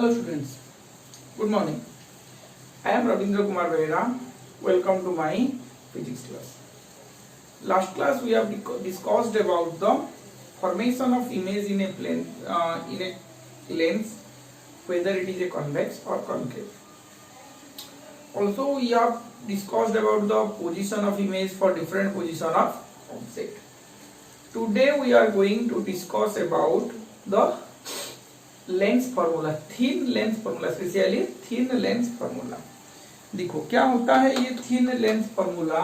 Hello students, good morning. I am Ravindra Kumar Behera. Welcome to my physics class. Last class we have discussed about the formation of image in a plane, in a lens, whether it is a convex or concave. Also we have discussed about the position of image for different position of object. Today we are going to discuss about the lens formula, thin lens formula, specially thin lens formula. देखो क्या होता है ये thin lens formula.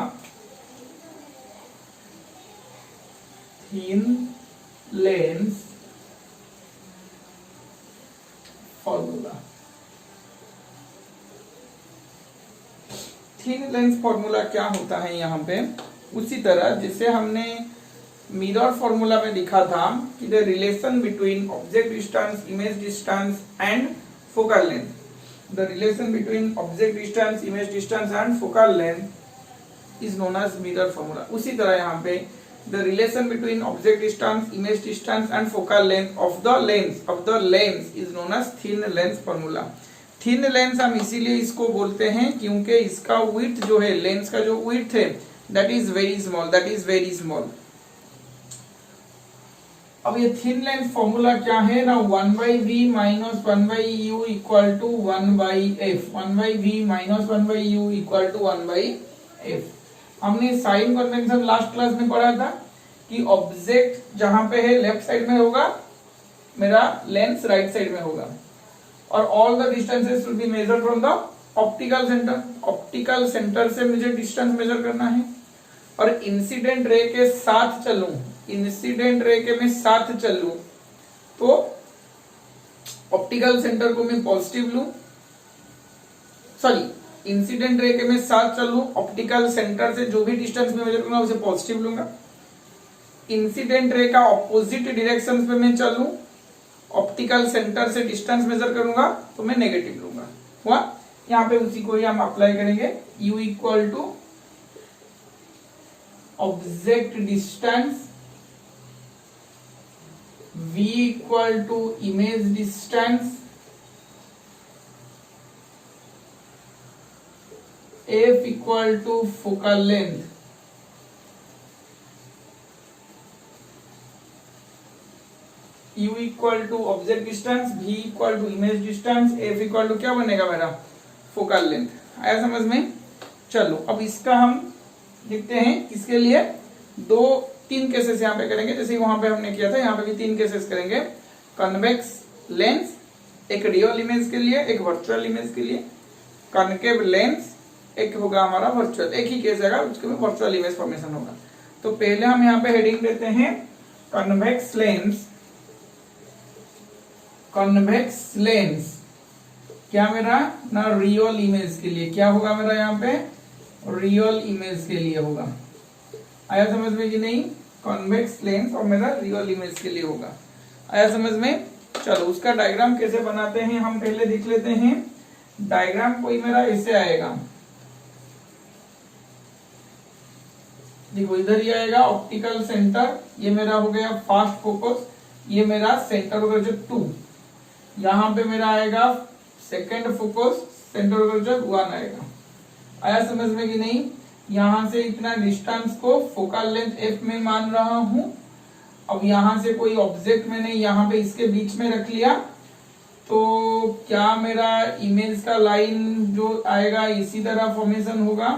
Thin lens formula, thin lens formula क्या होता है यहाँ पे, उसी तरह जैसे हमने मिरर फॉर्मूला में लिखा था कि the relation between object distance, image distance and focal length. The relation between object distance, image distance and focal length is known as mirror formula. उसी तरह यहाँ पे the relation between object distance, image distance and focal length of the lens is known as thin lens formula. Thin lens हम इसीलिए इसको बोलते हैं क्योंकि इसका विड्थ जो है, लेंस का जो विड्थ है, दैट इज वेरी स्मॉल. अब ये थिन लेंस फॉर्मूला क्या है ना, 1/v minus 1/u equal to 1/f. 1/v minus 1/u equal to 1/f. हमने साइन कन्वेंशन लास्ट क्लास में पढ़ा था कि ऑब्जेक्ट जहां पे है लेफ्ट साइड में होगा, मेरा लेंस राइट साइड में होगा, और all the distances will be measured from the optical centre. Optical centre से मुझे डिस्टेंस मेजर करना है और इंसिडेंट रे के साथ चलूं, इंसिडेंट रे के मैं साथ चलूं तो ऑप्टिकल सेंटर को मैं पॉजिटिव लूं, सॉरी इंसिडेंट रे के मैं साथ चलूं, ऑप्टिकल सेंटर से जो भी डिस्टेंस में मेजर करूंगा उसे पॉजिटिव लूंगा. इंसिडेंट रे का ऑपोजिट डायरेक्शन पे मैं चलूं, ऑप्टिकल सेंटर से डिस्टेंस मेजर करूंगा तो मैं नेगेटिव लूंगा. हुआ. यहाँ पे उसी को ही हम अप्लाई करेंगे. U equal to object distance, V equal to image distance, F equal to focal length. U equal to object distance, V equal to image distance, F equal to क्या बनेगा मेरा, फोकल लेंथ. आया समझ में. चलो अब इसका हम लिखते हैं. किसके लिए, तीन केसेस यहाँ पे करेंगे, जैसे वहां पे हमने किया था, यहाँ पे भी तीन केसेस करेंगे. कन्वेक्स लेंस, एक रियल इमेज के लिए, एक वर्चुअल इमेज के लिए. कॉन्केव लेंस, एक होगा हमारा वर्चुअल, एक ही केस है उसके में वर्चुअल इमेज फॉर्मेशन होगा. तो पहले हम यहाँ पे हेडिंग देते हैं कन्वेक्स लेंस. कन्वेक्स लेंस क्या मेरा ना, रियल इमेज के लिए. क्या होगा मेरा यहाँ पे, रियल इमेज के लिए होगा. आया समझ में कि नहीं. कॉन्वेक्स लेंस और मेरा रियल इमेज के लिए होगा. आया समझ में. चलो उसका डायग्राम कैसे बनाते हैं हम पहले देख लेते हैं. डायग्राम कोई मेरा ऐसे आएगा, देखो इधर ही आएगा ऑप्टिकल सेंटर, ये मेरा हो गया फास्ट फोकस, ये मेरा सेंटर होगा जो 2. यहाँ पे मेरा आएगा सेकेंड फोकस, सेंटर होगा जो 1 आएगा. आया समझ में कि नहीं. यहां से इतना डिस्टेंस को फोकल लेंथ f में मान रहा हूं. अब यहां से कोई ऑब्जेक्ट मैंने यहां पे इसके बीच में रख लिया, तो क्या मेरा इमेज का लाइन जो आएगा इसी तरह फॉर्मेशन होगा,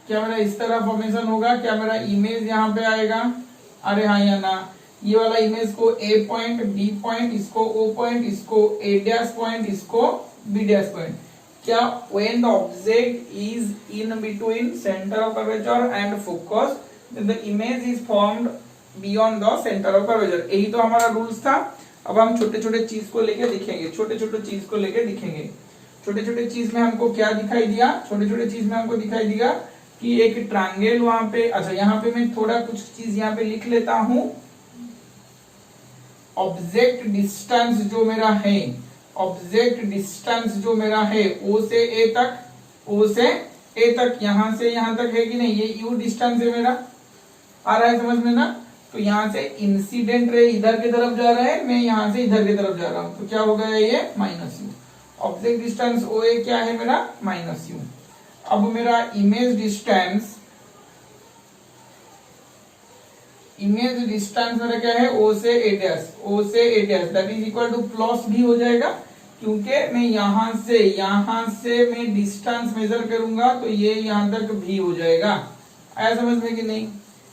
क्या मेरा इस तरह फॉर्मेशन होगा, क्या मेरा इमेज यहाँ पे आएगा. अरे हाँ या ना, ये वाला इमेज को A पॉइंट, B पॉइंट, इसको O पॉइंट, इसको A डैश पॉइंट, इसको B डैश पॉइंट. क्या when the object is in between center of curvature and focus, then the image is formed beyond the center of curvature. यही तो हमारा rules था. अब हम छोटे छोटे चीज को लेके दिखेंगे, छोटे छोटे चीज को लेके दिखेंगे. छोटे छोटे चीज में हमको क्या दिखाई दिया, छोटे छोटे चीज में हमको दिखाई दिया कि एक ट्रायंगल वहां पे. अच्छा यहाँ पे मैं थोड़ा कुछ चीज यहाँ पे लिख लेता हूं. ऑब्जेक्ट डिस्टेंस जो मेरा है, ऑब्जेक्ट डिस्टेंस जो मेरा है O से A तक, O से A तक, यहां से यहां तक है कि नहीं, ये U डिस्टेंस है मेरा. आ रहा है समझ में ना. तो यहाँ से इंसिडेंट रे इधर की तरफ जा रहा है, मैं यहाँ से इधर की तरफ जा रहा हूँ, तो क्या हो गया ये माइनस यू। ऑब्जेक्ट डिस्टेंस ओ ए क्या है मेरा माइनस यू। अब मेरा इमेज डिस्टेंस मेरा क्या है ओ से A dash, that is equal to plus भी हो जाएगा, क्योंकि मैं यहां से मैं डिस्टेंस मेजर करूंगा तो ये यहां तक भी हो जाएगा। आया समझ में कि नहीं?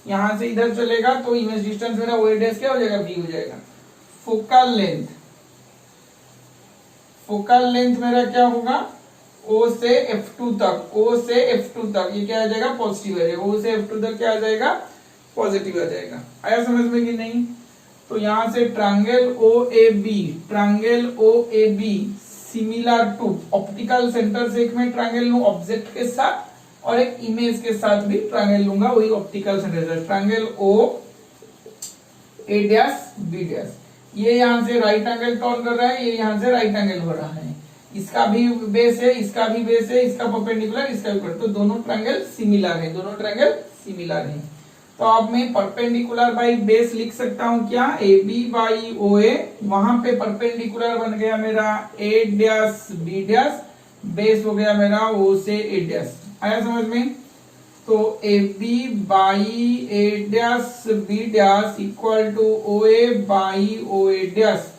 यहां से इधर चलेगा तो इमेज डिस्टेंस मेरा ओ ए डैश क्या हो जाएगा भी हो जाएगा। फोकल लेंथ मेरा क्या होगा ओ से F2 तक, ये क्या आ जाएगा पॉजिटिव आ जाएगा। ओ से F2 तक क्या आ जाएगा पॉजिटिव आ जाएगा। आया समझ में कि नहीं? तो यहां से triangle O A B similar to optical centre से एक मैं ट्रायंगल लूं ऑब्जेक्ट के साथ और एक इमेज के साथ भी ट्रायंगल लूंगा वही ऑप्टिकल सेंटर से। Triangle O A dash B dash, ये यहां से राइट एंगल टर्न कर रहा है, ये यहां से राइट एंगल हो रहा है, इसका भी बेस है, इसका भी बेस है, इसका परपेंडिकुलर, इसका भी, तो दोनों ट्रायंगल सिमिलर है। तो अब मैं परपेंडिकुलर बाई बेस लिख सकता हूं क्या ए बी बाई ओ ए, वहां पे परपेंडिकुलर बन गया मेरा ए डैश बी डैश, बेस हो गया मेरा ओ से ए डैश। आया समझ में? तो A B by A dash B dash equal to O A by O A dash,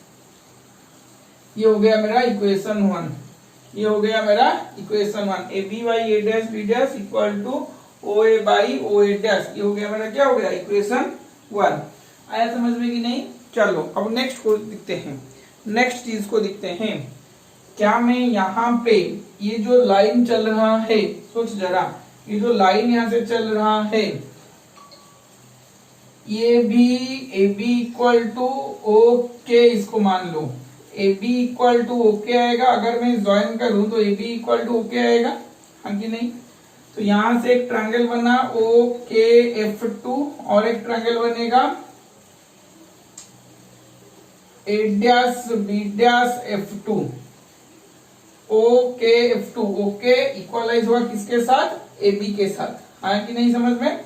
ये हो गया मेरा equation 1। A B by A dash B dash equal to O A by O A dash, ये हो गया मेरा क्या हो गया इक्वेशन 1। आया समझ में कि नहीं? चलो अब नेक्स्ट को दिखते हैं, नेक्स्ट चीज को दिखते हैं। क्या मैं यहाँ पे ये जो लाइन चल रहा है, सोच जरा, ये जो लाइन यहाँ से चल रहा है ये भी A B equal to O K, इसको मान लो A B equal to O K आएगा। अगर मैं ज्वाइन करूं तो A B equal to O K आएगा, हाँ कि नहीं? तो यहां से एक ट्रायंगल बना ओ के F2 और एक ट्रायंगल बनेगा ए डैश बी डैश F2, ओ के F2, ओके इक्वलाइज हुआ किसके साथ ए बी के साथ, हाँ कि नहीं समझ में?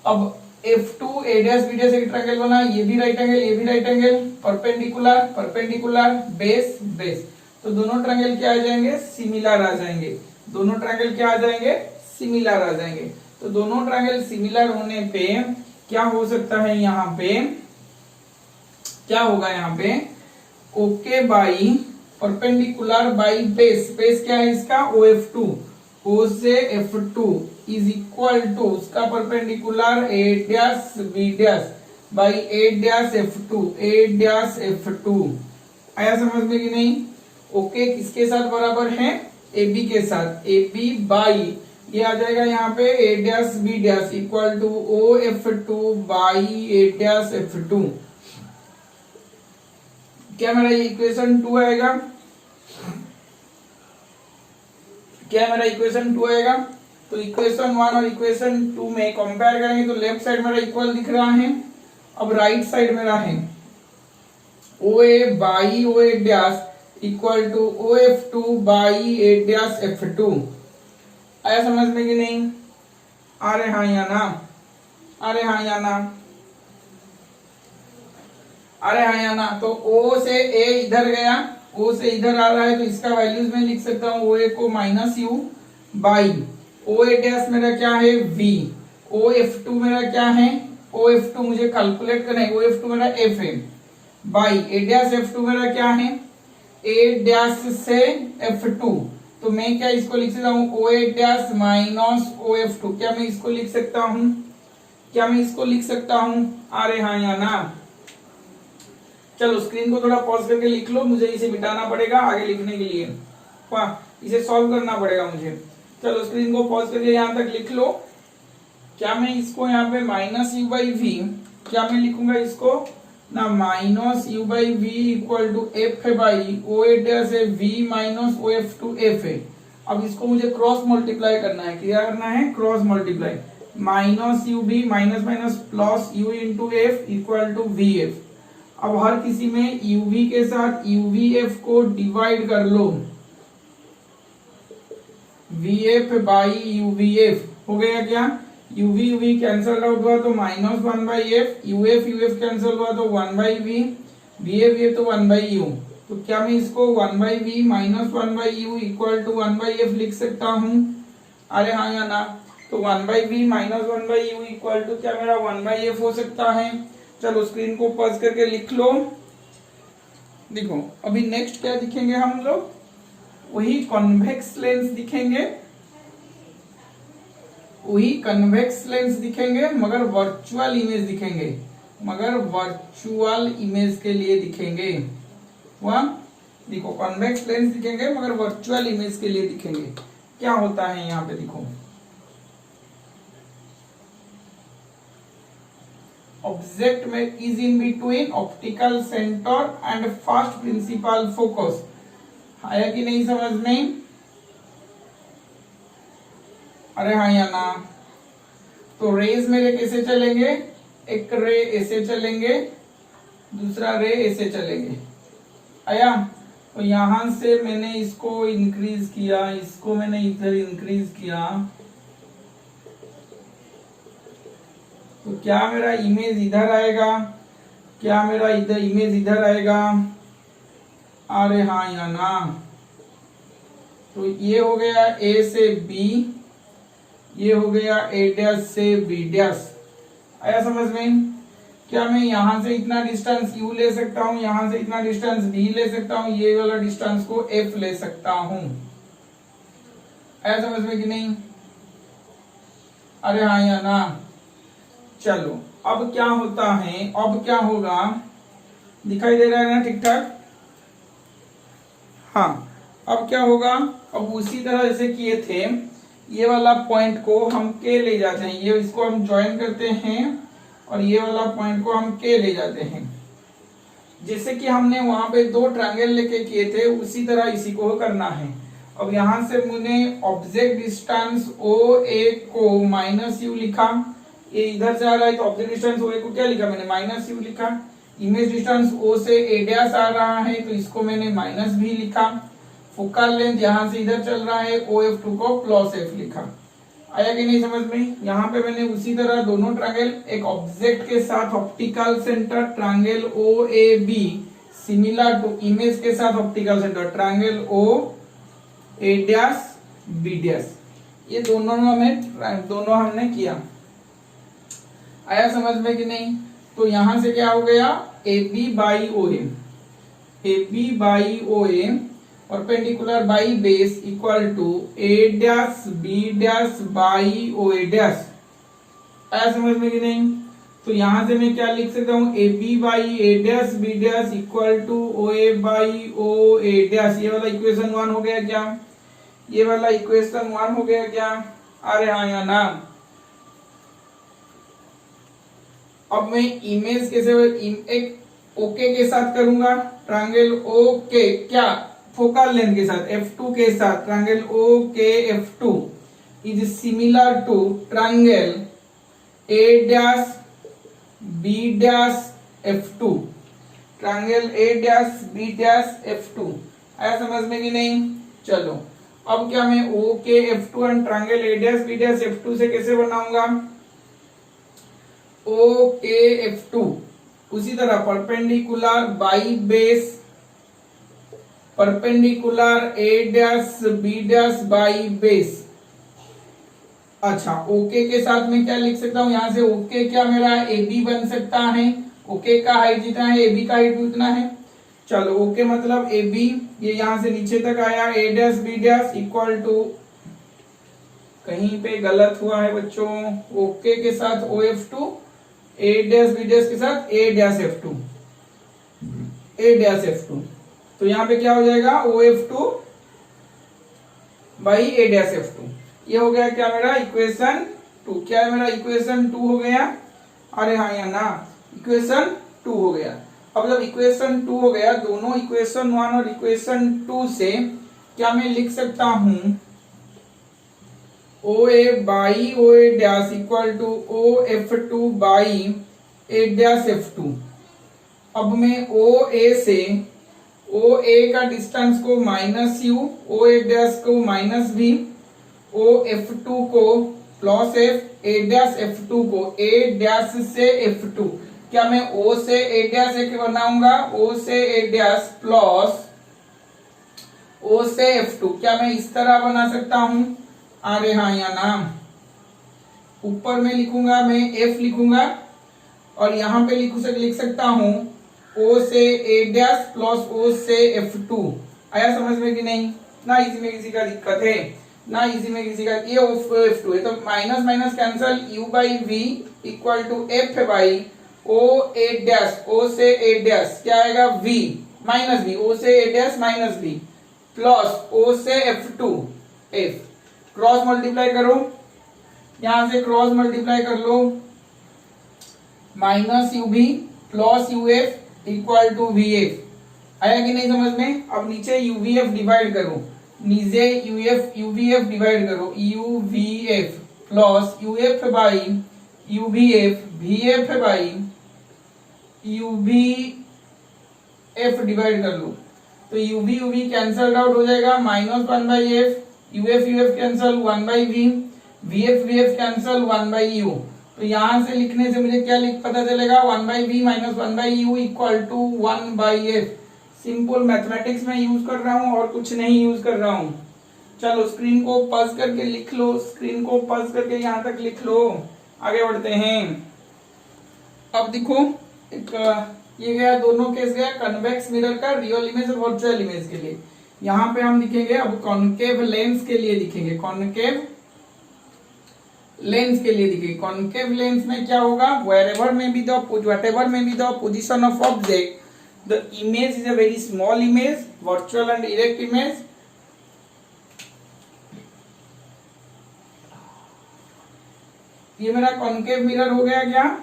अब F2 ए डैश बी डैश एक ट्रायंगल बना, ये भी राइट एंगल, ये भी right angle, perpendicular base base, तो दोनों ट्रायंगल क्या आ जाएंगे सिमिलर आ जाएंगे, दोनों ट्रायंगल क्या आ जाएंगे सिमिलर आ जाएंगे। तो दोनों ट्रायंगल सिमिलर होने पे क्या हो सकता है, यहाँ पे क्या होगा, यहाँ पे OK by perpendicular by base, base क्या है इसका OF2, O से F2 इज इक्वल टू उसका perpendicular A dash B dash by A dash F2। आया समझ में कि नहीं? ओके किसके साथ बराबर है ए बी के साथ, ए बी बाई ये आ जाएगा यहाँ पे A dash B dash equal to OF2 by A dash F2। क्या मेरा इक्वेशन 2 आएगा? क्या मेरा इक्वेशन 2 आएगा? तो इक्वेशन 1 और इक्वेशन 2 में कंपेयर करेंगे तो लेफ्ट साइड मेरा इक्वल दिख रहा है। अब राइट साइड मेरा है O A by O A dash equal to OF2 by A dash F2। आया समझ में कि नहीं? अरे हाँ या ना, अरे हाँ या ना, अरे हाँ या ना। तो O से A इधर गया, O से इधर आ रहा है, तो इसका वैल्यूज में लिख सकता हूँ OA को minus u by OA dash मेरा क्या है V, OF2 मेरा क्या है, OF2 मुझे कैलकुलेट करना है, OF2 मेरा F है, बाई A डैश F2 मेरा क्या है A डैश से F2, तो मैं क्या इसको लिख सकता हूँ OA डैश माइनस OF2। क्या मैं इसको लिख सकता हूँ, क्या मैं इसको लिख सकता हूँ? अरे हाँ या ना। चलो स्क्रीन को थोड़ा पॉज करके लिख लो, मुझे इसे मिटाना पड़ेगा आगे लिखने के लिए, इसे सॉल्व करना पड़ेगा मुझे। चलो स्क्रीन को पॉज करके यहाँ तक लिख लो। क्या मैं इसको यहाँ पे माइनस यू बाई वी, क्या मैं लिखूंगा इसको ना minus u by v equal to F है बाई ओ ए डैश है v minus O F two F है। अब इसको मुझे क्रॉस मल्टीप्लाई करना है, क्या करना है cross multiply, minus u b minus minus plus u into f equal to v f. अब हर किसी में यूवी के साथ यूवीएफ को डिवाइड कर लो, वीएफ बाई यूवीएफ हो गया क्या, यूवी यूवी कैंसल आउट हुआ तो minus 1/f, UF UF cancel हुआ तो 1/v, वीएफ वीएफ तो 1/u। तो क्या मैं इसको 1/v minus 1/u equal to 1/f लिख सकता हूँ? अरे हाँ या ना? तो 1/v minus 1/u equal to क्या मेरा 1/f हो सकता है? चलो स्क्रीन को पॉज करके लिख लो। देखो अभी नेक्स्ट क्या दिखेंगे हम लोग? वही कॉन्वेक्स लेंस दिखेंगे, वही कन्वेक्स लेंस दिखेंगे, मगर वर्चुअल इमेज दिखेंगे, मगर वर्चुअल इमेज के लिए दिखेंगे। वह देखो कॉन्वेक्स लेंस दिखेंगे मगर वर्चुअल इमेज के लिए दिखेंगे। क्या होता है यहाँ पे देखो, ऑब्जेक्ट में is in between optical centre and first principal focus. आया कि नहीं समझ में? अरे हाँ या ना? तो रेज मेरे कैसे चलेंगे? एक रे ऐसे चलेंगे, दूसरा रे ऐसे चलेंगे। आया? तो यहां से मैंने इसको इंक्रीज किया, इसको मैंने इधर इंक्रीज किया, तो क्या मेरा इमेज इधर आएगा? क्या मेरा इधर इमेज इधर आएगा? अरे हाँ या ना? तो ये हो गया ए से बी, ये हो गया ए डैश से बी डैश। आया समझ में? क्या मैं यहां से इतना डिस्टेंस u ले सकता हूं, यहां से इतना डिस्टेंस d ले सकता हूं, ये वाला डिस्टेंस को f ले सकता हूं। आया समझ में कि नहीं? अरे हाँ या ना? चलो अब क्या होता है, अब क्या होगा, दिखाई दे रहा है ना ठीक ठाक? हाँ, अब क्या होगा, अब उसी तरह जैसे किए थे, ये वाला पॉइंट को हम के ले जाते हैं, ये इसको हम ज्वाइन करते हैं और ये वाला पॉइंट को हम के ले जाते हैं। जैसे कि हमने वहां पे दो ट्रायंगल लेके किए थे, उसी तरह इसी को करना है। अब यहां से मैंने ऑब्जेक्ट डिस्टेंस ओ ए को माइनस यू लिखा, ये इधर से आ रहा है तो ऑब्जेक्ट डिस्टेंस ओ ए को क्या लिखा मैंने? माइनस यू लिखा। इमेज डिस्टेंस ओ से ए डैश आ रहा है तो इसको मैंने माइनस भी लिखा। फोकल लेंथ यहां से इधर चल रहा है, ओ एफ टू को प्लस एफ लिखा। आया कि नहीं समझ में? यहाँ पे मैंने उसी तरह दोनों ट्रायंगल, एक ऑब्जेक्ट के साथ optical centre triangle O A B similar to image के साथ optical centre triangle O A dash B dash, ये दोनों हमने किया। आया समझ में कि नहीं? तो यहां से क्या हो गया, A B by O A, A B by O A perpendicular by base equal to A dash B dash by O A dash. आया समझ में कि नहीं? तो यहां से मैं क्या लिख सकता हूं, A B by A dash B dash equal to O A by O A dash. ये वाला इक्वेशन 1 हो गया क्या? ये वाला इक्वेशन 1 हो गया क्या? अरे हाँ या ना? अब मैं इमेज कैसे एक ओके के साथ करूंगा, ट्रायंगल ओके क्या फोकल लेंथ के साथ F2 के साथ triangle OK F2 is similar to triangle A dash B dash F2, triangle A dash B dash F2। आया समझ में कि नहीं? चलो अब क्या मैं OK F2 and triangle A dash B dash F2 से कैसे बनाऊंगा? ओके F2 उसी तरह perpendicular by base perpendicular A dash B dash by base. अच्छा ओके के साथ में क्या लिख सकता हूं, यहां से ओके क्या मेरा ए बी बन सकता है, ओके का हाइट जितना है ए बी का हाइट उतना है। चलो ओके मतलब ए बी, ये यहां से नीचे तक आया, A dash B dash equal to, कहीं पे गलत हुआ है बच्चों, ओके के साथ O F two, A dash B dash के साथ A dash F two, A dash F two. तो यहाँ पे क्या हो जाएगा, O F two by A dash F two. ये हो गया क्या मेरा इक्वेशन 2। क्या है मेरा इक्वेशन 2 हो गया? अरे हाँ या ना? इक्वेशन 2 हो गया। अब जब इक्वेशन 2 हो गया, दोनों इक्वेशन 1 और इक्वेशन 2 से क्या मैं लिख सकता हूं, O A by O A dash equal to O F two by A dash F two. अब मैं ओ ए से ओ ए का डिस्टेंस को minus u, O A dash को माइनस भी, ओ एफ टू को plus F A dash F2 को ए dash से F2, क्या मैं O से ए डैश एक बनाऊंगा, O से ए डैश प्लस O से F2, क्या मैं इस तरह बना सकता हूं? अरे हाँ, या नाम ऊपर में लिखूंगा मैं F लिखूंगा और यहां पे लिख सकता हूं O से ए डैश प्लस O से F2। आया समझ में कि नहीं? ना इसी में किसी का दिक्कत है, ना इसी में किसी का, ये F2 है तो minus minus cancel, U by V equal to F by O A dash, O से ए डैश क्या आएगा V माइनस V, O से A dash minus V plus O से F2 F, क्रॉस मल्टीप्लाई करो, यहां से क्रॉस मल्टीप्लाई कर लो, minus UV plus UF equal to VF। आया कि नहीं समझ में? अब नीचे UVF डिवाइड करो, नीचे UVF डिवाइड करो, UVF plus UF by UVF, VF by UVF divide कर लो तो UV कैंसल आउट हो जाएगा, minus 1 by F, UF cancel 1 by V, VF cancel 1 by U। तो यहां से लिखने से मुझे क्या पता चलेगा, 1 by V minus 1 by U equal to 1 by F। Simple mathematics में यूज कर रहा हूं और कुछ नहीं यूज कर रहा हूं। चलो स्क्रीन को पॉज करके लिख लो, स्क्रीन को पॉज करके यहां तक लिख लो, आगे बढ़ते हैं। अब देखो एक ये गया, दोनों केस गया, कन्वेक्स मिरर का रियल इमेज और वर्चुअल इमेज के लिए। यहां पे हम लिखेंगे अब कॉन्केव लेंस के लिए लिखेंगे, कॉन्केव लेंस के लिए दिखेगी। कॉन्केव लेंस में क्या होगा, wherever may be the whatever may be the position of object, the image is a very small image, virtual and direct image। ये मेरा कॉन्केव मिरर हो गया क्या?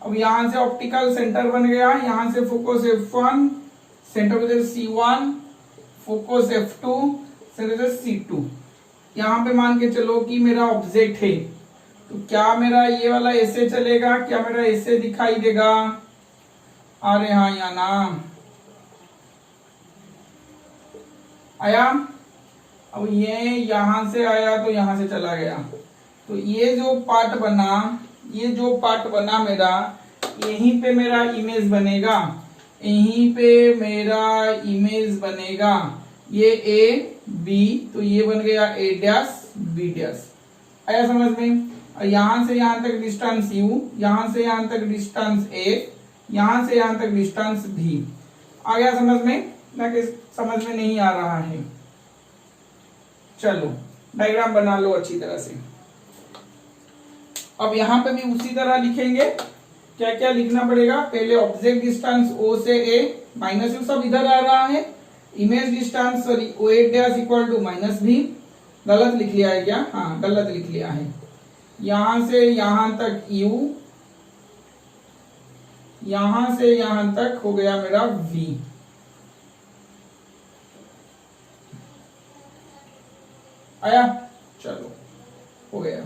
अब यहां से ऑप्टिकल सेंटर बन गया, यहां से फोकस F1, सेंटर वजह C1, फोकस F2, सेंटर वजह C2। यहां पे मान के चलो कि मेरा ऑब्जेक्ट है, तो क्या मेरा ये वाला ऐसे चलेगा, क्या मेरा ऐसे दिखाई देगा? अरे हाँ, या ना आया। अब ये यहां से आया तो यहां से चला गया, तो ये जो पार्ट बना, ये जो पार्ट बना मेरा, यहीं पे मेरा इमेज बनेगा, यहीं पे मेरा इमेज बनेगा। ये ए बी, तो ये बन गया ए डैश बी डैश। आया समझ में? और यहां से यहां तक डिस्टेंस U, यहां से यहां तक डिस्टेंस A, यहां से यहां तक डिस्टेंस V। आ गया समझ में? ना कि समझ में नहीं आ रहा है? चलो डायग्राम बना लो अच्छी तरह से। अब यहां पे भी उसी तरह लिखेंगे। क्या क्या लिखना पड़ेगा? पहले ऑब्जेक्ट डिस्टेंस O से A, माइनस U सब इधर आ रहा है, image distance sorry O A dash equal to minus V। गलत लिख लिया है क्या? हाँ गलत लिख लिया है। यहां से यहां तक U, यहां से यहां तक हो गया मेरा V। आया? चलो हो गया।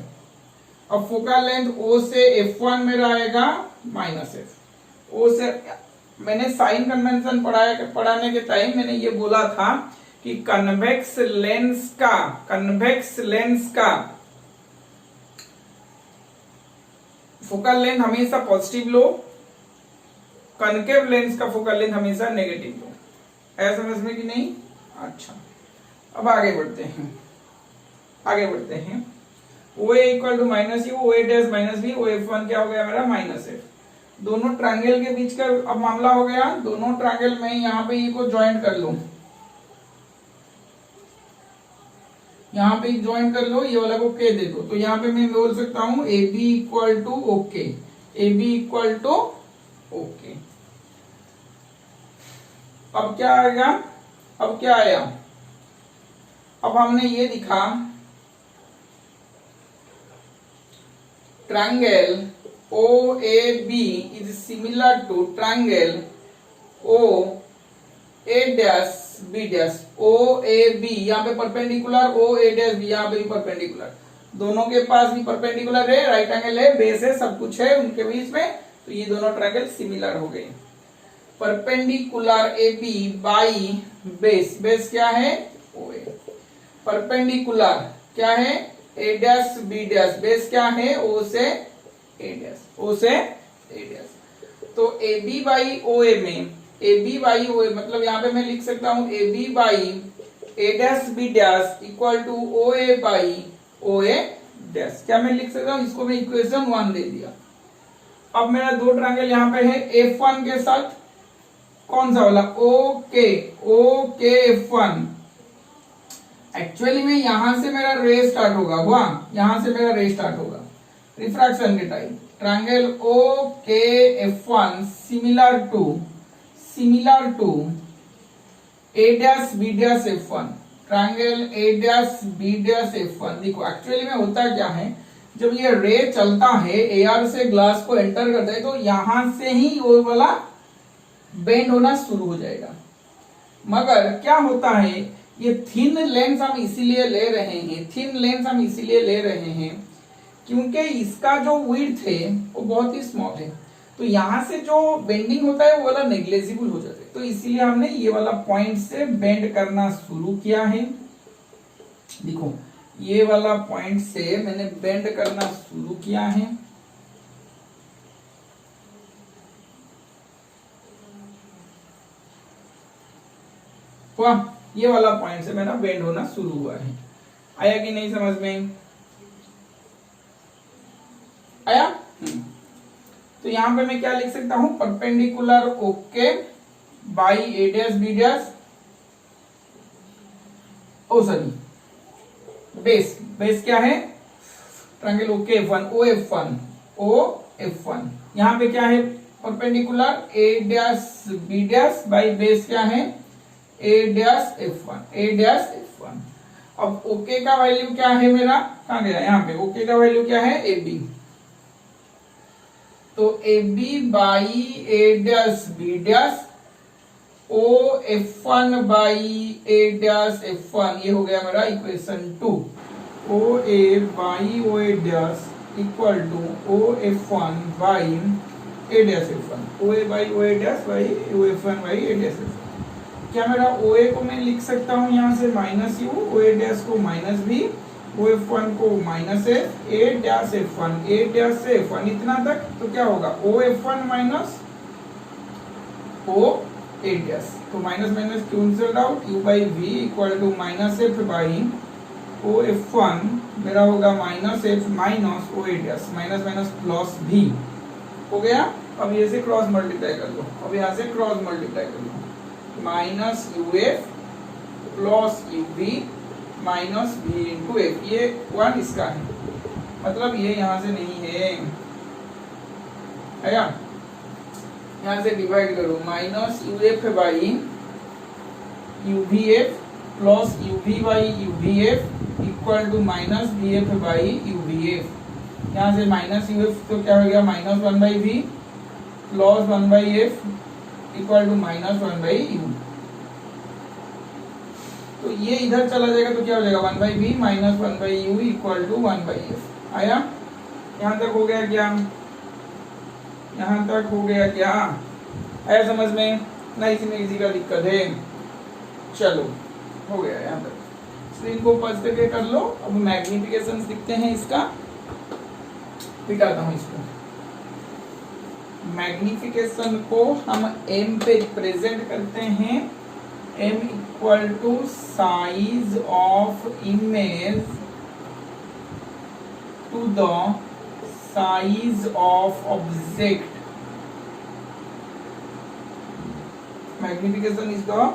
अब फोकल लेंथ O से F1 मेरा आएगा माइनस F। O से, मैंने साइन कन्वेंशन पढ़ाने के टाइम मैंने ये बोला था कि कन्वेक्स लेंस का फोकल लेंथ हमेशा पॉजिटिव लो, कनकेव लेंस का फोकल लेंथ हमेशा नेगेटिव लो। ऐसा समझ में कि नहीं? अच्छा, अब आगे बढ़ते हैं। OA equal to minus U, OA dash minus V, OF1 क्या हो गया मेरा माइनस F। दोनों ट्रायंगल के बीच का अब मामला हो गया। दोनों ट्रायंगल में यहाँ पे ये को ज्वाइंट कर लो, यहाँ पे ज्वाइन कर लो, ये वाला को K दे दो। तो यहाँ पे मैं बोल सकता हूँ AB equal to OK, AB equal to OK. अब क्या आएगा? अब क्या आया? अब हमने ये दिखा triangle OAB is similar to triangle OA dash B dash. OAB यहाँ पे परपेंडिकुलर, OA डैश B यहाँ पे भी परपेंडिकुलर, दोनों के पास भी परपेंडिकुलर है, राइट एंगल है, बेस है, सब कुछ है उनके बीच में, तो ये दोनों ट्रायंगल सिमिलर हो गए। Perpendicular AB by base, base क्या है? OA। परपेंडिकुलर क्या है? A dash B dash, base क्या है ओ से ए डैश, ओ से ए डैश। तो ए बी बाई ओ ए में, ए बी बाई ओ ए मतलब यहाँ पे मैं लिख सकता हूं A B by A dash B dash equal to O A by O A dash. क्या मैं लिख सकता हूं इसको? मैं इक्वेशन 1 दे दिया। अब मेरा दो ट्रायंगल यहाँ पे है F1 के साथ, कौन सा वाला? Okay okay F1। एक्चुअली में यहां से मेरा रे स्टार्ट होगा, हुआ यहां से मेरा रे स्टार्ट होगा रिफ्रैक्शन के time. Triangle OK F1 similar to A dash B dash F1, triangle A dash B dash F1। देखो एक्चुअली में होता क्या है, जब ये रे चलता है एआर से ग्लास को एंटर करता है तो यहां से ही वो वाला बेंड होना शुरू हो जाएगा। मगर क्या होता है, ये थिन लेंस हम इसीलिए ले रहे हैं, थिन लेंस हम इसीलिए ले रहे हैं क्योंकि इसका जो विड्थ है वो बहुत ही स्मॉल है, तो यहां से जो बेंडिंग होता है वो वाला नेग्लेजिबल हो जाता है। तो इसीलिए हमने ये वाला पॉइंट से बेंड करना शुरू किया है। देखो ये वाला पॉइंट से मैंने बेंड करना शुरू किया है। वाह, ये वाला पॉइंट से मेरा बेंड होना शुरू हुआ है। आया कि नहीं समझ में? आया? तो यहां पे मैं क्या लिख सकता हूं? Perpendicular OK by A dash B dash, O sorry base, base क्या है? Triangle OK F1 O F1 O F1। यहां पे क्या है? Perpendicular A dash B dash by base क्या है? A dash F1, A dash F1। अब okay का वैल्यू क्या है मेरा? कहां गया? यहाँ पे ओके का वैल्यू क्या है? A B. तो A B by A dash B dash O F1 by A dash F1, ये हो गया मेरा equation 2। O A by O A dash equal to O F1 by A dash F1, O A by O A dash by O F1 by A dash F1। क्या मेरा ओ ए को मैं लिख सकता हूं यहां से minus u, O A dash को माइनस बी, ओ F1 को minus A dash F1, A dash से F1 इतना तक। तो क्या होगा? O F1 minus O A dash, तो minus minus cancel out, u by v equal to minus f by O F1 मेरा होगा minus f minus O A dash, minus minus plus भी हो गया। अब ये से क्रॉस मल्टीप्लाई कर लो, अब यहाँ से क्रॉस मल्टीप्लाई कर लो, minus you F plus you V minus V into F, ये 1 इसका है, मतलब ये यहां से नहीं है। आया? यहां से डिवाइड करो, minus you f by u v f plus you v by u v f equal to minus v f by u v f. यहाँ से माइनस यू एफ तो क्या हो गया? Minus 1 by v plus 1 by f equal to minus 1 by u. तो ये इधर चला जाएगा तो क्या हो जाएगा? 1 by v minus 1 by u equal to 1 by f. आया? यहां तक हो गया क्या? यहां तक हो गया क्या? आया समझ में? ना इसमें किसी का दिक्कत है? चलो हो गया यहां तक। स्क्रीन को पॉज करके कर लो। अब मैग्निफिकेशन दिखते हैं इसका, मिटाता हूं इसको। मैग्निफिकेशन को हम m पे रिप्रेजेंट करते हैं, m equal to size of image to the size of object. Magnification is the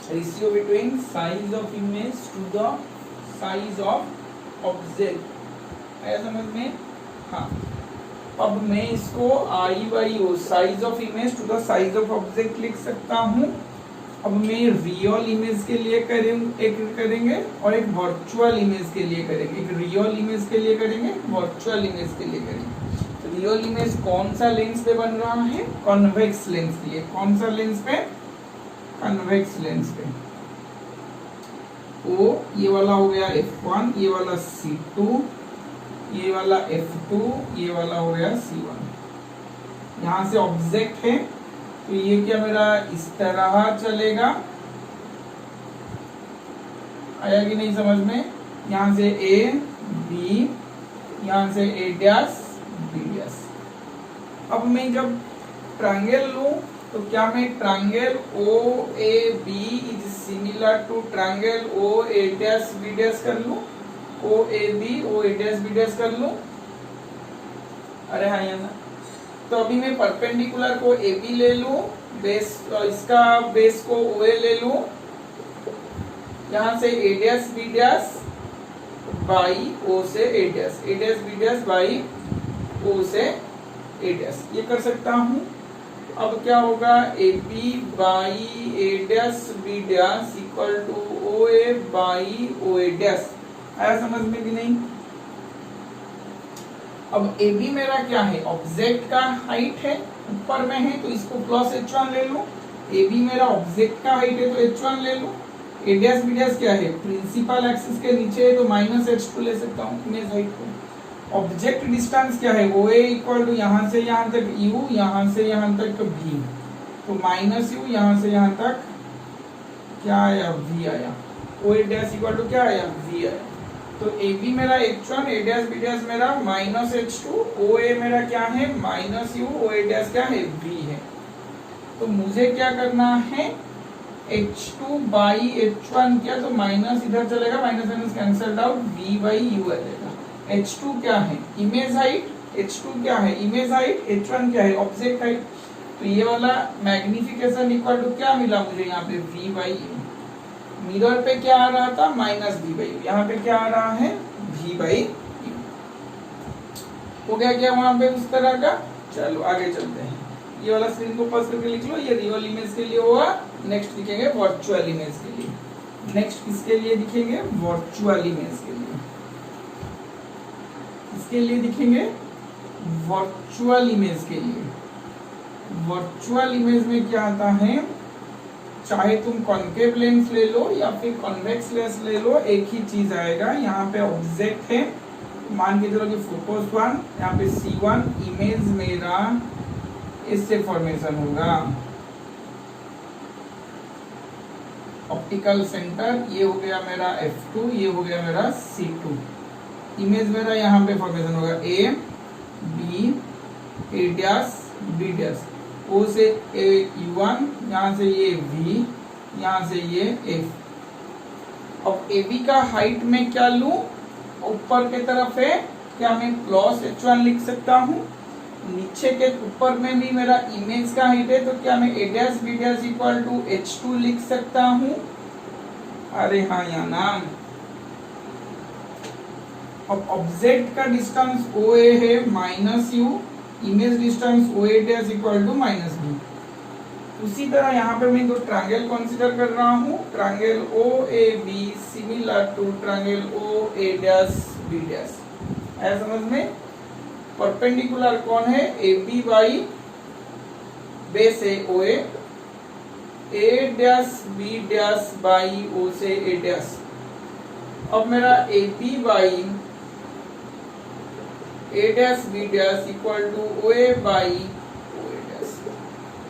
ratio between size of image to the size of object। आया समझ में? हाँ। अब मैं इसको I by O size of image to the size of object लिख सकता हूँ। अब मैं रियल इमेज के लिए करेंगे और एक वर्चुअल इमेज के लिए करेंगे। एक रियल इमेज के लिए करेंगे, वर्चुअल इमेज के लिए करेंगे। रियल इमेज कौन सा लेंस पे बन रहा है? कॉन्वेक्स लेंस लिए। कौन सा लेंस पे? कॉन्वेक्स लेंस पे। ओ ये वाला हो गया F1, ये वाला C2, ये वाला F2, ये वाला हो गया C1। यहां से ऑब्जेक्ट है तो ये क्या मेरा इस तरह चलेगा। आया कि नहीं समझ में? यहाँ से ए बी, यहाँ से ए डैश बी डैश। अब मैं जब ट्रायंगल लूं तो क्या मैं triangle O A B is similar to triangle O A dash B dash कर लूं, O A B O A dash B dash कर लूं? अरे हाँ यहाँ, तो अभी मैं परपेंडिकुलर को ए बी ले लूं, बेस इसका बेस को ओ ए ले लूं, यहाँ से A dash B dash by O से A dash B dash by O से ए डैश, ये कर सकता हूँ। अब क्या होगा, A B by A dash B dash equal to O A by O A dash. आया समझ में कि नहीं? अब ए बी मेरा क्या है, ऑब्जेक्ट का हाइट है, ऊपर में है तो इसको प्लस h1 ले लूं। ए बी मेरा ऑब्जेक्ट का हाइट है तो h1 ले लूं। ए डैश बी डैश क्या है, प्रिंसिपल एक्सिस के नीचे है तो माइनस h2 ले सकता हूँ इमेज हाइट को। ऑब्जेक्ट डिस्टेंस क्या है, ओ ए इक्वल टू यहाँ से यहाँ तक u, यहाँ से यहाँ तक v, तो माइनस u, यहाँ से यहाँ तक क्या आया, v आया। ओ ए डैश इक्वल टू क्या आया, v आया। तो ए बी मेरा h1, ए डैश बी डैश मेरा माइनस h2, ओ ए मेरा क्या है minus u, O A dash क्या है v है। तो मुझे क्या करना है, h2 बाई h1 किया तो माइनस इधर चलेगा, minus minus cancelled out, v by u आ जाएगा। h2 क्या है, इमेज हाइट, h2 क्या है इमेज हाइट, h1 क्या है ऑब्जेक्ट हाइट। तो ये वाला मैग्निफिकेशन इक्वल टू क्या मिला मुझे यहाँ पे, v बाई u। मिरर पे क्या आ रहा था, माइनस v बाई u, यहाँ पे क्या आ रहा है, v बाई u। हो गया क्या वहां पे उस तरह का। चलो आगे चलते हैं, ये वाला स्क्रीन को पॉज करके लिख लो, ये रियल इमेज के लिए हुआ। नेक्स्ट लिखेंगे वर्चुअल इमेज के लिए। नेक्स्ट किसके लिए दिखेंगे, वर्चुअल इमेज के लिए। इसके लिए दिखेंगे वर्चुअल इमेज के लिए। वर्चुअल इमेज में क्या आता है, चाहे तुम कॉन्केव लेंस ले लो या फिर कॉन्वेक्स लेंस ले लो, एक ही चीज आएगा। यहाँ पे ऑब्जेक्ट है, मान के चलो कि फोकस 1, यहाँ पे C1, इमेज मेरा इससे फॉर्मेशन होगा। ऑप्टिकल सेंटर ये हो गया मेरा F2, ये हो गया मेरा C2। इमेज मेरा यहाँ पे फॉर्मेशन होगा A B A dash B dash, O से A U1, यहाँ से ये V, यहाँ से ये F। अब AB का हाइट में क्या लूं, ऊपर के तरफ है, क्या मैं प्लस h1 लिख सकता हूँ। नीचे के ऊपर में भी मेरा इमेज का हाइट है तो क्या मैं a dash b dash equal to h2 लिख सकता हूँ। अरे हाँ यहाँ नाम। अब ऑब्जेक्ट का डिस्टेंस OA है minus u, image distance OA dash equal to minus b। उसी तरह यहाँ पे मैं दो ट्रायंगल कंसीडर कर रहा हूँ, triangle OAB similar to triangle OA dash B dash. ऐसा समझ में। परपेंडिकुलर कौन है, AB बाई बेस है OA, A dash B dash by O से A डैश। अब मेरा AB by A dash B dash equal to OA by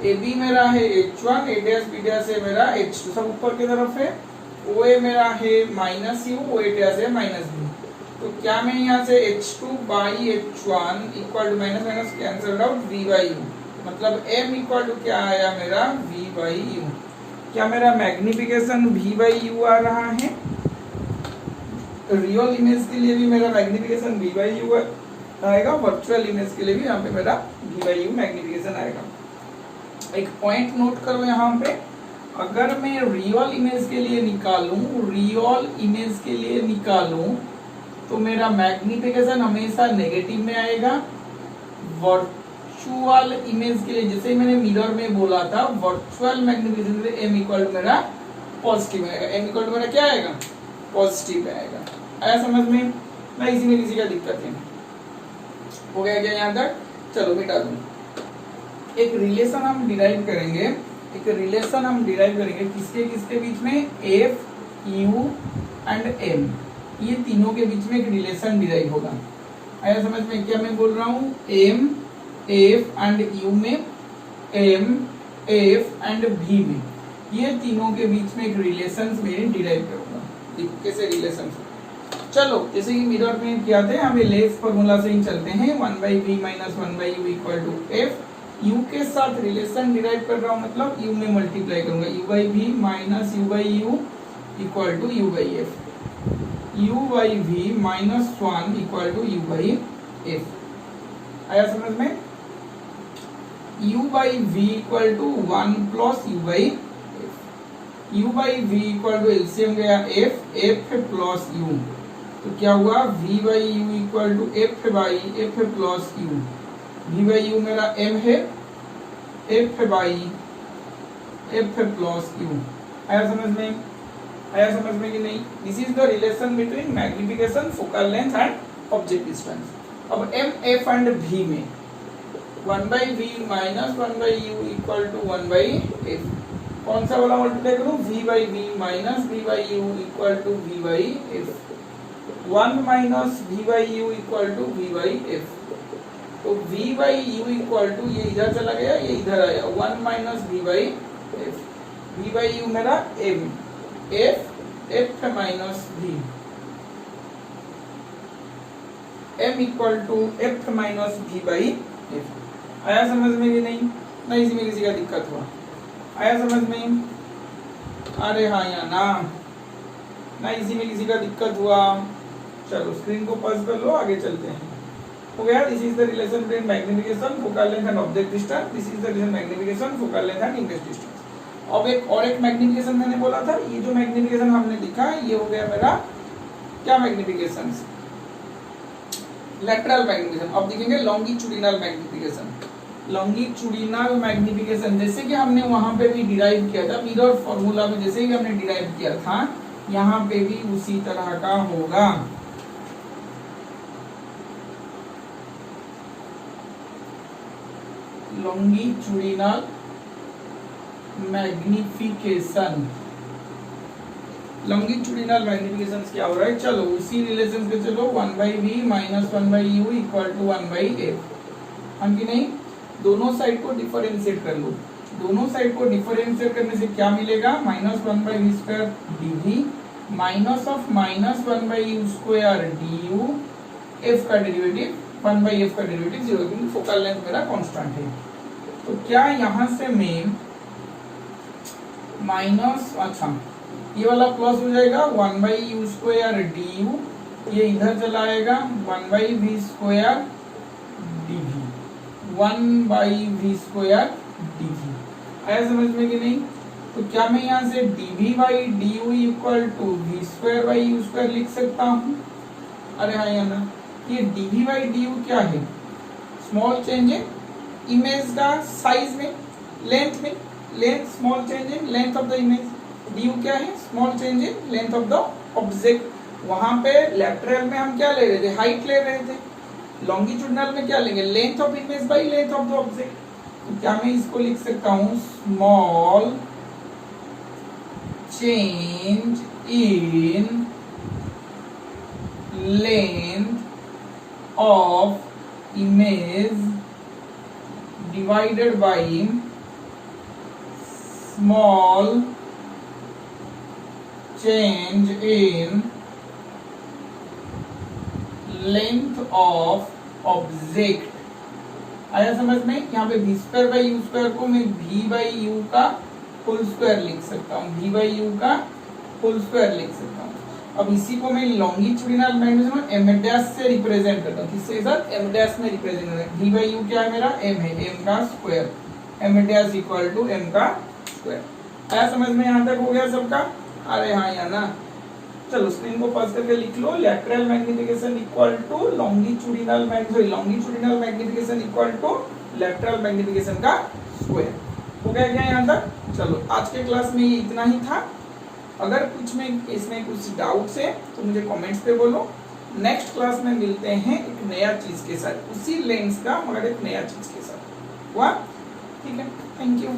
A B मेरा है h1, ए डैश बी डैश है मेरा h2, सब ऊपर की तरफ है। ओ ए मेरा है minus u, O A dash है माइनस b। तो क्या मैं यहाँ से h2 by h1 equal to minus minus cancelled out v by u, मतलब m इक्वल टू क्या आया मेरा v बाई u। क्या मेरा मैग्निफिकेशन v बाई u आ रहा है। रियल इमेज के लिए भी मेरा मैग्निफिकेशन v बाई u आएगा, वर्चुअल इमेज के लिए भी यहाँ पे मेरा v बाई u मैग्निफिकेशन आएगा। एक पॉइंट नोट करो यहाँ पे, अगर मैं रियल इमेज के लिए निकालूं तो मेरा मैग्निफिकेशन हमेशा नेगेटिव में आएगा। वर्चुअल इमेज के लिए जैसे मैंने मिरर में बोला था, वर्चुअल मैग्निफिकेशन के लिए m इक्वल टू मेरा पॉजिटिव आएगा। m इक्वल टू मेरा क्या आएगा, पॉजिटिव आएगा। आया समझ में ना, इसी में किसी का दिक्कत है। हो गया क्या यहाँ तक। चलो मिटा दूं। एक रिलेशन हम डिराइव करेंगे, किसके किसके बीच में, F, U एंड M, ये तीनों के बीच में एक रिलेशन डिराइव होगा। आया समझ में। क्या मैं बोल रहा हूँ, M, F एंड U में, M, F एंड V में, ये तीनों के बीच में एक रिलेशन में डिराइव करूंगा। देखो कैसे रिलेशन। चलो जैसे कि मिरर में किया थे, हमें लेफ्ट फॉर्मूला से ही चलते हैं। 1/v minus 1/u equal to F. u के साथ रिलेशन डिराइव कर रहा हूँ, मतलब u में मल्टीप्लाई करूंगा। u/v minus u/u equal to u/f। u/v minus 1 equal to u/f। आया समझ में? u/v equal to 1 plus u/f। u/v equal to LCM गया f प्लस u, तो क्या हुआ v/u equal to f plus u। v/u मेरा m है, f plus u। आया समझ में? आया समझ में कि नहीं? This is the relation between magnification, focal length and object distance. अब m, f एंड v में 1/v minus 1/u equal to 1/f। कौन सा वाला मल्टीप्लाई करूं? v/v minus v/u equal to v/f। 1 minus v/u equal to v/f। तो v/u equal to, ये इधर चला गया, ये इधर आया, 1 माइनस v/f। v/u मेरा m, f minus v, m equal to f minus v/f। आया समझ में कि नहीं? नहीं, इसमें किसी का दिक्कत हुआ? आया समझ में? अरे हाँ या ना? नहीं, इसी में किसी का दिक्कत हुआ? चलो स्क्रीन को पॉज कर लो, आगे चलते हैं। हो गया। This is the relation between magnification, focal length and object distance. This is the relation magnification, focal length and image distance. अब एक और एक मैग्निफिकेशन मैंने बोला था, ये जो मैग्निफिकेशन हमने लिखा है ये हो गया मेरा क्या मैग्निफिकेशन? Lateral magnification. अब देखेंगे लॉन्गिट्यूडिनल मैग्निफिकेशन। लॉन्गिट्यूडिनल मैग्निफिकेशन जैसे कि हमने वहां पे भी डिराइव किया था, मिरर फॉर्मूला में जैसे कि हमने डिराइव किया था, यहाँ पे भी उसी तरह का होगा। Longitudinal magnification. लॉन्गिट्यूडिनल मैग्निफिकेशन क्या हो रहा है? चलो उसी रिलेशन पे चलो, 1/v minus 1/u equal to 1/f। हम कि नहीं, दोनों साइड को डिफरेंशिएट कर लो। दोनों साइड को डिफरेंशिएट करने से क्या मिलेगा? Minus 1/v square dv minus of minus 1/u square du। f का डेरिवेटिव 1/f का डेरिवेटिव 0, क्योंकि फोकल लेंथ मेरा कांस्टेंट है। तो क्या यहाँ से मैं माइनस, अच्छा ये वाला प्लस हो जाएगा 1/u स्क्वायर du, ये इधर चला आएगा 1/v square dv, 1/v square dv। आया समझ में कि नहीं? तो क्या मैं यहाँ से dv/du equal to v square u square लिख सकता हूँ? अरे हाँ या ना? ये dv/du क्या है? स्मॉल चेंज है इमेज का साइज में, लेंथ में, length small change in length of the image. Due क्या है? Small change in length of the object. वहां पे लैटरल में हम क्या ले रहे थे? हाइट ले रहे थे। लॉन्गिट्यूडिनल में क्या लेंगे? Length of image by length of the object. तो क्या मैं इसको लिख सकता हूँ? Small change in length of image divided by small change in length of object। आया समझ में? यहाँ पे v square by u square को मैं v बाई u का फुल स्क्वायर लिख सकता हूँ, v बाई u का फुल स्क्वायर लिख सकता हूँ। अब इसी को मैं लॉन्गिट्यूडिनल मैग्नीफिकेशन m डैश से रिप्रेजेंट करता हूँ। किसके साथ? m डैश में रिप्रेजेंट करता हूँ। v बाई u क्या है मेरा? m है, m का square, m dash equal to m का स्क्वायर। आया समझ में? यहाँ तक हो गया सबका? अरे हाँ या ना? चलो स्क्रीन को पॉज करके लिख लो, lateral magnification equal to longitudinal magnification, longitudinal magnification equal to lateral magnification का स्क्वायर। हो गया क्या यहाँ तक? चलो आज के क्लास में ये इतना ही था। अगर कुछ में इसमें कुछ डाउट्स है तो मुझे कमेंट्स पे बोलो। नेक्स्ट क्लास में मिलते हैं एक नया चीज के साथ, उसी लेंस का मगर एक नया चीज के साथ। वाह, ठीक है, थैंक यू।